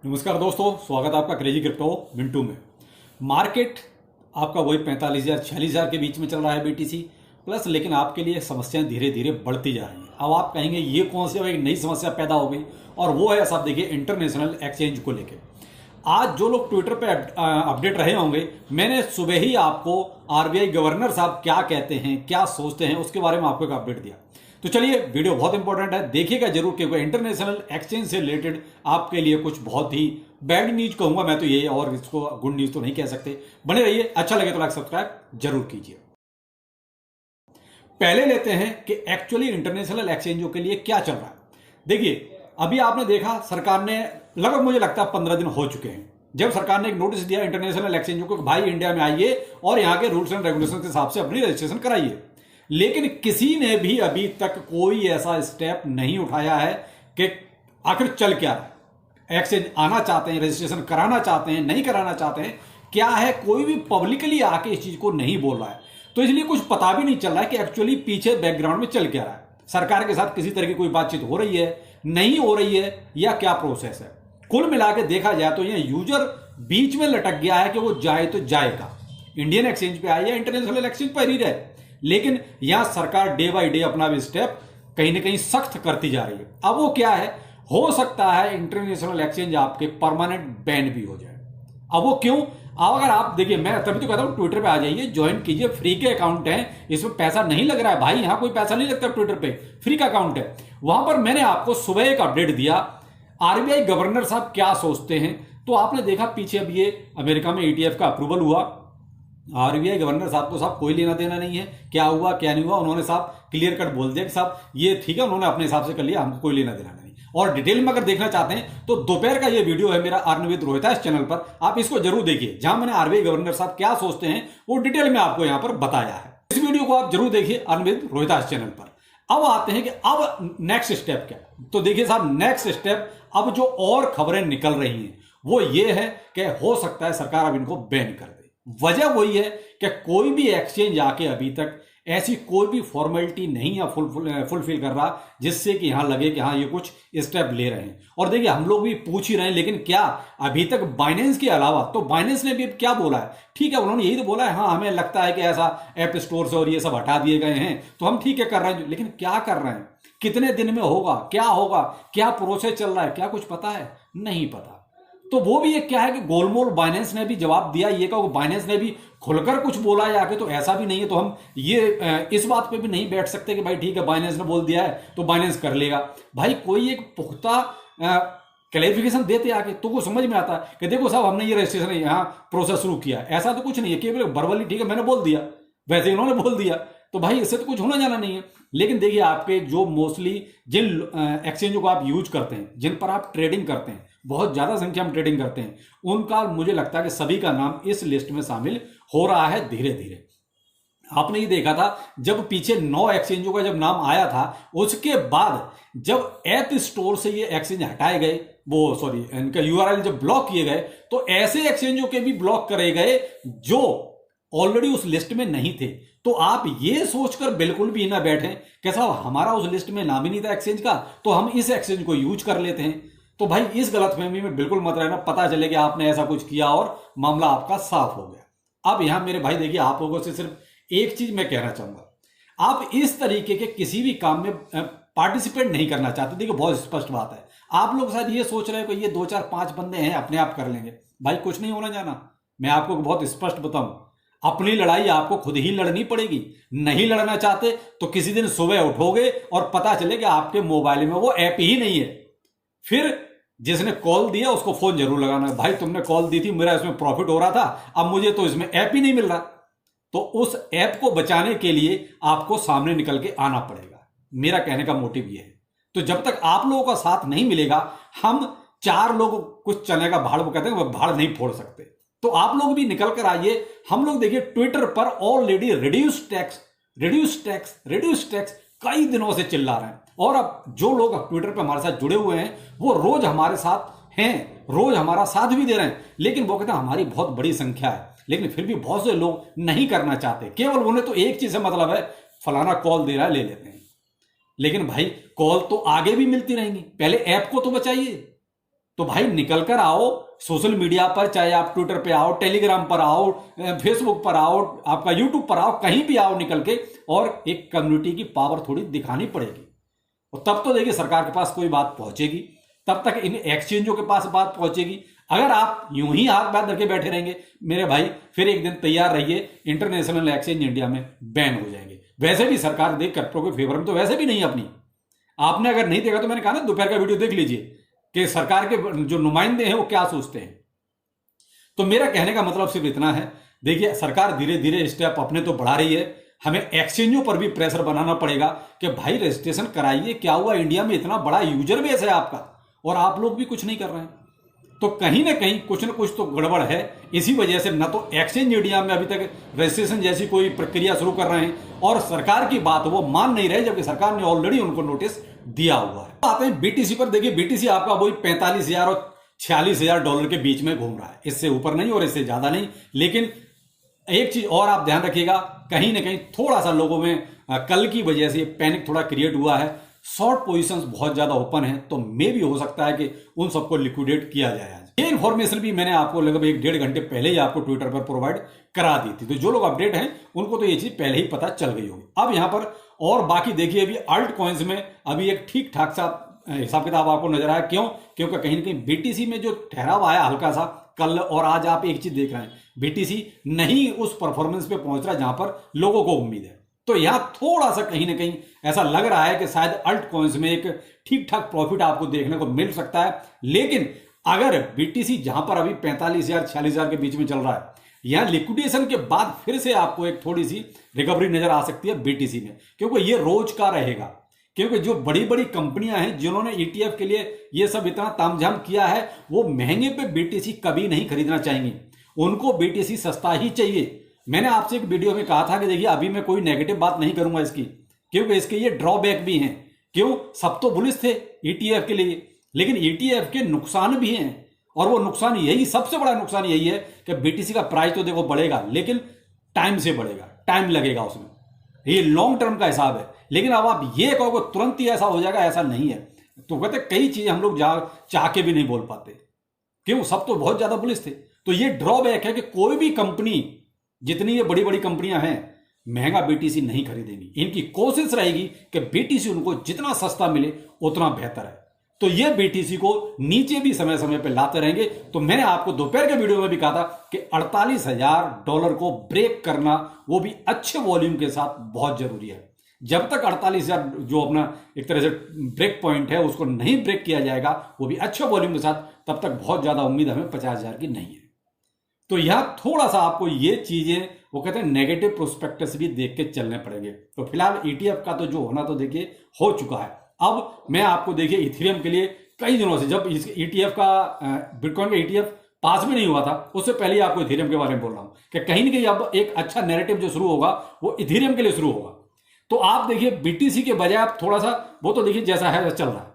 नमस्कार दोस्तों, स्वागत है आपका क्रेजी क्रिप्टो मिंटू में। मार्केट आपका वही 45,000 46,000 के बीच में चल रहा है बीटीसी प्लस, लेकिन आपके लिए समस्याएं धीरे धीरे बढ़ती जा रही हैं। अब आप कहेंगे ये कौन सी एक नई समस्या पैदा हो गई, और वो है साहब देखिए इंटरनेशनल एक्सचेंज को लेकर। आज जो लोग ट्विटर पे अपडेट रहे होंगे, मैंने सुबह ही आपको आरबीआई गवर्नर साहब क्या कहते हैं, क्या सोचते हैं, उसके बारे में आपको एक अपडेट दिया। तो चलिए, वीडियो बहुत इंपॉर्टेंट है, देखिएगा जरूर, क्योंकि इंटरनेशनल एक्सचेंज से रिलेटेड आपके लिए कुछ बहुत ही बैड न्यूज कहूंगा मैं तो ये, और इसको गुड न्यूज तो नहीं कह सकते। बने रहिए, अच्छा लगे तो लाइक सब्सक्राइब जरूर कीजिए। पहले लेते हैं कि एक्चुअली इंटरनेशनल एक्सचेंजों के लिए क्या चल रहा है। देखिए, अभी आपने देखा सरकार ने लगभग मुझे लगता है 15 दिन हो चुके हैं जब सरकार ने एक नोटिस दिया इंटरनेशनल एक्सचेंजों को, भाई इंडिया में आइए और यहां के रूल्स एंड रेगुलेशन के हिसाब से अपनी रजिस्ट्रेशन कराइए। लेकिन किसी ने भी अभी तक कोई ऐसा स्टेप नहीं उठाया है कि आखिर चल क्या रहा है। एक्सचेंज आना चाहते हैं, रजिस्ट्रेशन कराना चाहते हैं, नहीं कराना चाहते हैं, क्या है, कोई भी पब्लिकली आके इस चीज को नहीं बोल रहा है। तो इसलिए कुछ पता भी नहीं चल रहा है कि एक्चुअली पीछे बैकग्राउंड में चल क्या रहा है। सरकार के साथ किसी तरह की कोई बातचीत हो रही है, नहीं हो रही है, या क्या प्रोसेस है। कुल मिला के देखा जाए तो यह यूजर बीच में लटक गया है कि वो जाए तो जाएगा, इंडियन एक्सचेंज पे आए या इंटरनेशनल एक्सचेंज पर ही रहे। लेकिन यहां सरकार डे बाय डे अपना भी स्टेप कहीं ना कहीं सख्त करती जा रही है। अब वो क्या है, हो सकता है इंटरनेशनल एक्सचेंज आपके परमानेंट बैन भी हो जाए। अब वो क्यों, अब अगर आप देखिए, मैं तभी तो कहता हूं ट्विटर पे आ जाइए, ज्वाइन कीजिए, फ्री के अकाउंट है, इसमें पैसा नहीं लग रहा है भाई, यहां कोई पैसा नहीं लगता, ट्विटर पे फ्री का अकाउंट है। वहां पर मैंने आपको सुबह एक अपडेट दिया, आरबीआई गवर्नर साहब क्या सोचते हैं। तो आपने देखा पीछे अब ये अमेरिका में ईटीएफ का अप्रूवल हुआ, आरबीआई गवर्नर साहब को साहब कोई लेना देना नहीं है, क्या हुआ क्या नहीं हुआ, उन्होंने साहब क्लियर कट बोल दिया कि साहब ये ठीक है, उन्होंने अपने हिसाब से कर लिया, हमको कोई लेना देना नहीं। और डिटेल में अगर देखना चाहते हैं तो दोपहर का ये वीडियो है मेरा अर्न विद रोहितास चैनल पर, आप इसको जरूर देखिए, जहां मैंने आरबीआई गवर्नर साहब क्या सोचते हैं वो डिटेल में आपको यहां पर बताया है। इस वीडियो को आप जरूर देखिए अर्न विद रोहितास चैनल पर। अब आते हैं कि अब नेक्स्ट स्टेप क्या। तो देखिए साहब, नेक्स्ट स्टेप अब जो और खबरें निकल रही हैं वो ये है कि हो सकता है सरकार अब इनको बैन कर दे। वजह वही है कि कोई भी एक्सचेंज आके अभी तक ऐसी कोई भी फॉर्मेलिटी नहीं है फुलफिल कर रहा जिससे कि यहां लगे कि हाँ ये कुछ स्टेप ले रहे हैं। और देखिए, हम लोग भी पूछ ही रहे हैं, लेकिन क्या अभी तक बाइनेंस के अलावा, तो बाइनेंस ने भी क्या बोला है, ठीक है उन्होंने यही तो बोला है, हाँ हमें लगता है कि ऐसा ऐप स्टोर से और ये सब हटा दिए गए हैं, तो हम ठीक है कर रहे हैं, लेकिन क्या कर रहे हैं, कितने दिन में होगा, क्या प्रोसेस चल रहा है, क्या कुछ पता है, नहीं पता। तो वो भी एक क्या है कि गोलमोल बाइनेंस ने भी जवाब दिया, ये कहो बाइनेंस ने भी खुलकर कुछ बोला है आके, तो ऐसा भी नहीं है। तो हम ये इस बात पे भी नहीं बैठ सकते कि भाई ठीक है बाइनेंस ने बोल दिया है तो बाइनेंस कर लेगा। भाई कोई एक पुख्ता क्लैरिफिकेशन देते आके तो को समझ में आता है कि देखो साहब हमने ये रजिस्ट्रेशन यहाँ प्रोसेस शुरू किया, ऐसा तो कुछ नहीं है केवल वर्बली ठीक है मैंने बोल दिया, वैसे उन्होंने बोल दिया, तो भाई इससे तो कुछ होना जाना नहीं है। लेकिन देखिए, आपके जो मोस्टली जिन एक्सचेंजों को आप यूज करते हैं, जिन पर आप ट्रेडिंग करते हैं, बहुत ज्यादा संख्या में ट्रेडिंग करते हैं, उनका मुझे लगता है कि सभी का नाम इस लिस्ट में शामिल हो रहा है धीरे धीरे। आपने ये देखा था जब पीछे 9 एक्सचेंजों का जब नाम आया था, उसके बाद जब ऐप स्टोर से ये एक्सचेंज हटाए गए, वो सॉरी इनका यूआरएल जब ब्लॉक किए गए, तो ऐसे एक्सचेंजों के भी ब्लॉक करे गए जो ऑलरेडी उस लिस्ट में नहीं थे। तो आप ये सोचकर बिल्कुल भी ना बैठें कि साहब हमारा उस लिस्ट में नाम ही नहीं था एक्सचेंज का, तो हम इस एक्सचेंज को यूज कर लेते हैं। तो भाई इस गलतफहमी में बिल्कुल मत रहना, पता चले कि आपने ऐसा कुछ किया और मामला आपका साफ हो गया। अब यहां मेरे भाई देखिए, आप लोगों से सिर्फ एक चीज मैं कहना चाहूंगा, आप इस तरीके के किसी भी काम में पार्टिसिपेट नहीं करना चाहते। देखिए बहुत स्पष्ट बात है, आप लोग शायद ये सोच रहे हो कि ये 2 4 5 बंदे हैं अपने आप कर लेंगे, भाई कुछ नहीं होना जाना। मैं आपको बहुत स्पष्ट बताऊं, अपनी लड़ाई आपको खुद ही लड़नी पड़ेगी। नहीं लड़ना चाहते तो किसी दिन सुबह उठोगे और पता चले कि आपके मोबाइल में वो ऐप ही नहीं है, फिर जिसने कॉल दिया उसको फोन जरूर लगाना, भाई तुमने कॉल दी थी, मेरा इसमें प्रॉफिट हो रहा था, अब मुझे तो इसमें ऐप ही नहीं मिल रहा। तो उस ऐप को बचाने के लिए आपको सामने निकल के आना पड़ेगा, मेरा कहने का मोटिव यह है। तो जब तक आप लोगों का साथ नहीं मिलेगा, हम 4 लोग कुछ चने का भाड़, वो कहते हैं भाड़ नहीं फोड़ सकते। तो आप लोग भी निकल कर आइए। हम लोग देखिए ट्विटर पर ऑलरेडी रिड्यूस टैक्स कई दिनों से चिल्ला रहे हैं, और अब जो लोग ट्विटर पर हमारे साथ जुड़े हुए हैं वो रोज हमारे साथ हैं, रोज हमारा साथ भी दे रहे हैं, लेकिन वो कहते हैं हमारी बहुत बड़ी संख्या है, लेकिन फिर भी बहुत से लोग नहीं करना चाहते। केवल उन्हें तो एक चीज से मतलब है, फलाना कॉल दे रहा है ले लेते हैं। लेकिन भाई कॉल तो आगे भी मिलती रहेंगी, पहले ऐप को तो बचाइए। तो भाई निकल कर आओ सोशल मीडिया पर, चाहे आप ट्विटर पे आओ, टेलीग्राम पर आओ, फेसबुक पर आओ, आपका यूट्यूब पर आओ, कहीं भी आओ निकल के, और एक कम्युनिटी की पावर थोड़ी दिखानी पड़ेगी। और तब तो देखिए सरकार के पास कोई बात पहुंचेगी, तब तक इन एक्सचेंजों के पास बात पहुंचेगी। अगर आप यूं ही हाथ बांध रखे बैठे रहेंगे मेरे भाई, फिर एक दिन तैयार रहिए, इंटरनेशनल एक्सचेंज इंडिया में बैन हो जाएंगे। वैसे भी सरकार देख क्रिप्टो के फेवर में तो वैसे भी नहीं अपनी। आपने अगर नहीं देखा तो मैंने कहा ना, दोपहर का वीडियो देख लीजिए कि सरकार के जो नुमाइंदे हैं वो क्या सोचते हैं। तो मेरा कहने का मतलब सिर्फ इतना है, देखिए सरकार धीरे धीरे स्टेप अपने तो बढ़ा रही है, हमें एक्सचेंजों पर भी प्रेशर बनाना पड़ेगा कि भाई रजिस्ट्रेशन कराइए। क्या हुआ, इंडिया में इतना बड़ा यूजर बेस है आपका और आप लोग भी कुछ नहीं कर रहे हैं, तो कहीं ना कहीं कुछ ना कुछ तो गड़बड़ है। इसी वजह से न तो एक्सचेंज इंडिया में अभी तक रजिस्ट्रेशन जैसी कोई प्रक्रिया शुरू कर रहे हैं, और सरकार की बात वो मान नहीं रहे, जबकि सरकार ने ऑलरेडी उनको नोटिस दिया हुआ है। आते हैं बीटीसी पर। देखिए बीटीसी आपका वही 45,000 और 46,000 डॉलर के बीच में घूम रहा है, इससे ऊपर नहीं और इससे ज्यादा नहीं। लेकिन एक चीज और आप ध्यान रखिएगा, कहीं ना कहीं थोड़ा सा लोगों में कल की वजह से पैनिक थोड़ा क्रिएट हुआ है, शॉर्ट पोजीशंस बहुत ज्यादा ओपन है, तो मे भी हो सकता है कि उन सबको लिक्विडेट किया जाए आज। ये इन्फॉर्मेशन भी मैंने आपको लगभग 1-1.5 घंटे पहले ही आपको ट्विटर पर प्रोवाइड करा दी थी, तो जो लोग अपडेट हैं उनको तो ये चीज पहले ही पता चल गई होगी। अब यहां पर और बाकी देखिए, अभी अल्ट कॉइन्स में अभी एक ठीक ठाक सा हिसाब किताब आपको नजर आया। क्यों? क्योंकि कहीं ना कहीं बीटीसी में जो ठहराव आया हल्का सा कल और आज, आप एक चीज देख रहे हैं, बीटीसी नहीं उस परफॉर्मेंस पे पहुंच रहा जहां पर लोगों को उम्मीद है। तो यहां थोड़ा सा कहीं ना कहीं ऐसा लग रहा है कि शायद अल्ट कॉइन्स में एक ठीक ठाक प्रॉफिट आपको देखने को मिल सकता है। लेकिन अगर बीटीसी जहां पर अभी 45,000 46,000 के बीच में चल रहा है, यहां लिक्विडेशन के बाद फिर से आपको एक थोड़ी सी रिकवरी नजर आ सकती है बीटीसी में, क्योंकि ये रोज का रहेगा। क्योंकि जो बड़ी बड़ी कंपनियां हैं जिन्होंने ईटीएफ के लिए ये सब इतना तामझाम किया है, वो महंगे पे बीटीसी कभी नहीं खरीदना चाहेंगे, उनको बीटीसी सस्ता ही चाहिए। मैंने आपसे एक वीडियो में कहा था कि देखिए अभी मैं कोई नेगेटिव बात नहीं करूंगा इसकी, क्योंकि इसके ये ड्रॉबैक भी हैं। क्यों? सब तो बुलिश थे ईटीएफ के लिए, लेकिन ईटीएफ के नुकसान भी हैं, और वो नुकसान यही, सबसे बड़ा नुकसान यही है कि बीटीसी का प्राइस तो देखो बढ़ेगा, लेकिन टाइम से बढ़ेगा, टाइम लगेगा उसमें, ये लॉन्ग टर्म का हिसाब है। लेकिन अब आप ये कहोगे तुरंत ही ऐसा हो जाएगा, ऐसा नहीं है। तो कहते कई चीजें हम लोग चाह के भी नहीं बोल पाते, क्यों? सब तो बहुत ज्यादा बुलिश थे। तो ये ड्रॉबैक है कि कोई भी कंपनी, जितनी ये बड़ी बड़ी कंपनियां हैं, महंगा बीटीसी नहीं खरीदेंगी। इनकी कोशिश रहेगी कि बीटीसी उनको जितना सस्ता मिले उतना बेहतर है। तो ये बीटीसी को नीचे भी समय समय पर लाते रहेंगे। तो मैंने आपको दोपहर के वीडियो में भी कहा था कि 48,000 डॉलर को ब्रेक करना, वो भी अच्छे वॉल्यूम के साथ, बहुत जरूरी है। जब तक 48,000 जो अपना एक तरह से ब्रेक पॉइंट है उसको नहीं ब्रेक किया जाएगा, वो भी अच्छे वॉल्यूम के साथ, तब तक बहुत ज्यादा उम्मीद हमें 50,000 की नहीं है। तो यहां थोड़ा सा आपको ये चीजें, वो कहते हैं नेगेटिव प्रोस्पेक्टस भी देख के चलने पड़ेंगे। तो फिलहाल ईटीएफ का तो जो होना तो देखिए हो चुका है। अब मैं आपको देखिए इथेरियम के लिए कई दिनों से, जब ईटीएफ का बिटकॉइन का ईटीएफ पास भी नहीं हुआ था, उससे पहले ही आपको इथेरियम के बारे में बोल रहा हूं कि कहीं ना कहीं अब एक अच्छा नैरेटिव जो शुरू होगा वो इथेरियम के लिए शुरू होगा। तो आप देखिए बीटीसी के बजाय आप थोड़ा सा, वो तो देखिए जैसा है चल रहा है,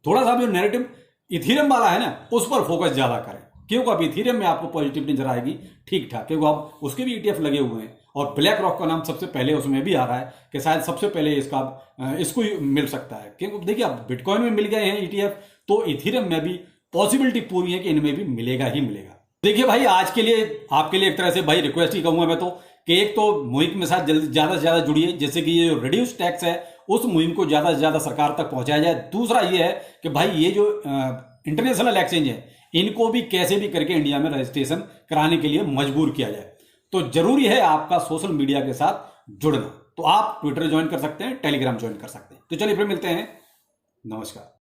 थोड़ा सा जो नैरेटिव इथेरियम वाला है ना, उस पर फोकस ज्यादा करें, क्योंकि अब इथेरियम में आपको पॉजिटिव नजर आएगी ठीक ठाक, क्योंकि अब उसके भी ईटीएफ लगे हुए हैं, और ब्लैक रॉक का नाम सबसे पहले उसमें भी आ रहा है कि शायद सबसे पहले इसको ही मिल सकता है। क्योंकि देखिए अब बिटकॉइन में मिल गए हैं ईटीएफ, तो इथेरियम में भी पॉसिबिलिटी पूरी है कि इनमें भी मिलेगा ही मिलेगा। देखिए भाई, आज के लिए आपके लिए एक तरह से भाई रिक्वेस्ट ही कहूंगा मैं तो, कि एक तो मुहिम के साथ ज्यादा से ज्यादा जुड़िए, जैसे कि ये जो रिड्यूस टैक्स है उस मुहिम को ज्यादा से ज्यादा सरकार तक पहुंचाया जाए। दूसरा ये है कि भाई ये जो इंटरनेशनल एक्सचेंज है, इनको भी कैसे भी करके इंडिया में रजिस्ट्रेशन कराने के लिए मजबूर किया जाए। तो जरूरी है आपका सोशल मीडिया के साथ जुड़ना। तो आप ट्विटर ज्वाइन कर सकते हैं, टेलीग्राम ज्वाइन कर सकते हैं। तो चलिए फिर मिलते हैं, नमस्कार।